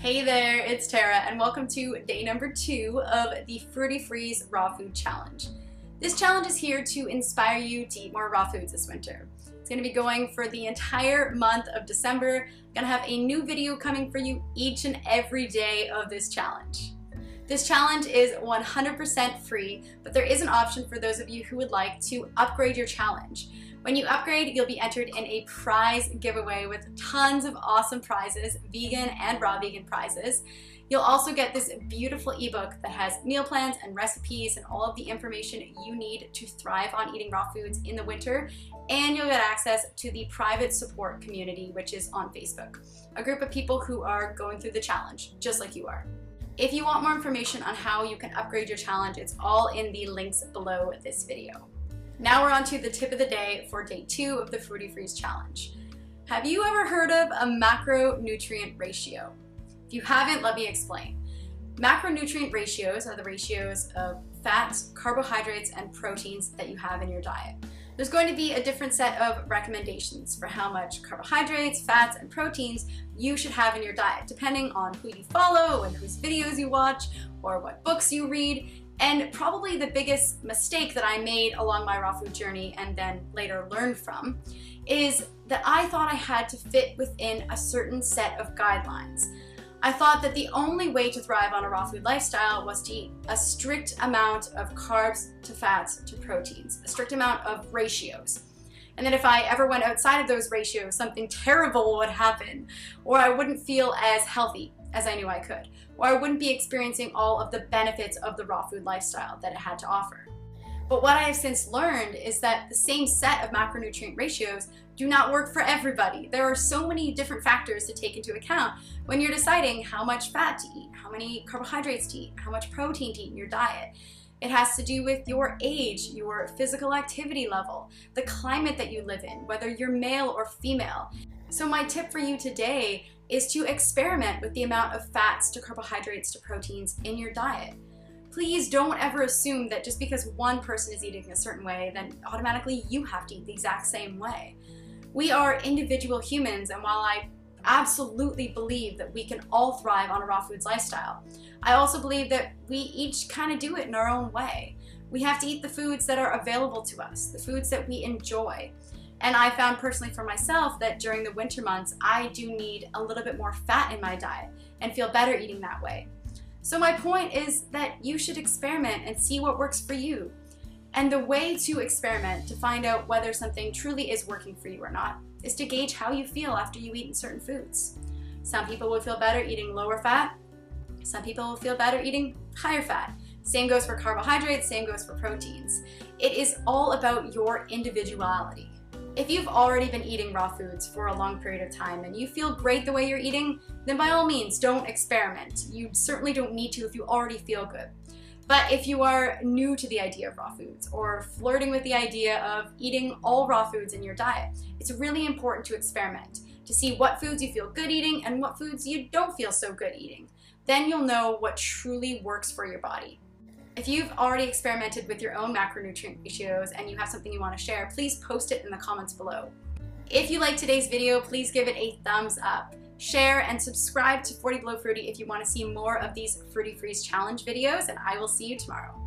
Hey there, it's Tara and welcome to day number 2 of the Fruity Freeze Raw Food Challenge. This challenge is here to inspire you to eat more raw foods this winter. It's going to be going for the entire month of December. I'm going to have a new video coming for you each and every day of this challenge. This challenge is 100% free, but there is an option for those of you who would like to upgrade your challenge. When you upgrade, you'll be entered in a prize giveaway with tons of awesome prizes, vegan and raw vegan prizes. You'll also get this beautiful ebook that has meal plans and recipes and all of the information you need to thrive on eating raw foods in the winter. And you'll get access to the private support community, which is on Facebook, a group of people who are going through the challenge, just like you are. If you want more information on how you can upgrade your challenge, it's all in the links below this video. Now we're on to the tip of the day for day 2 of the Fruity Freeze Challenge. Have you ever heard of a macronutrient ratio? If you haven't, let me explain. Macronutrient ratios are the ratios of fats, carbohydrates, and proteins that you have in your diet. There's going to be a different set of recommendations for how much carbohydrates, fats, and proteins you should have in your diet, depending on who you follow and whose videos you watch or what books you read. And probably the biggest mistake that I made along my raw food journey and then later learned from is that I thought I had to fit within a certain set of guidelines. I thought that the only way to thrive on a raw food lifestyle was to eat a strict amount of carbs to fats to proteins, a strict amount of ratios. And then if I ever went outside of those ratios, something terrible would happen, or I wouldn't feel as healthy as I knew I could, or I wouldn't be experiencing all of the benefits of the raw food lifestyle that it had to offer. But what I have since learned is that the same set of macronutrient ratios do not work for everybody. There are so many different factors to take into account when you're deciding how much fat to eat, how many carbohydrates to eat, how much protein to eat in your diet. It has to do with your age, your physical activity level, the climate that you live in, whether you're male or female. So my tip for you today is to experiment with the amount of fats to carbohydrates to proteins in your diet. Please don't ever assume that just because one person is eating a certain way, then automatically you have to eat the exact same way. We are individual humans, and while I absolutely believe that we can all thrive on a raw foods lifestyle, I also believe that we each kind of do it in our own way. We have to eat the foods that are available to us, the foods that we enjoy. And I found personally for myself that during the winter months, I do need a little bit more fat in my diet and feel better eating that way. So my point is that you should experiment and see what works for you. And the way to experiment to find out whether something truly is working for you or not is to gauge how you feel after you eat certain foods. Some people will feel better eating lower fat. Some people will feel better eating higher fat. Same goes for carbohydrates, same goes for proteins. It is all about your individuality. If you've already been eating raw foods for a long period of time and you feel great the way you're eating, then by all means, don't experiment. You certainly don't need to if you already feel good. But if you are new to the idea of raw foods or flirting with the idea of eating all raw foods in your diet, it's really important to experiment to see what foods you feel good eating and what foods you don't feel so good eating. Then you'll know what truly works for your body. If you've already experimented with your own macronutrient ratios and you have something you want to share, please post it in the comments below. If you liked today's video, please give it a thumbs up. Share and subscribe to 40 Below Fruity if you want to see more of these Fruity Freeze Challenge videos, and I will see you tomorrow.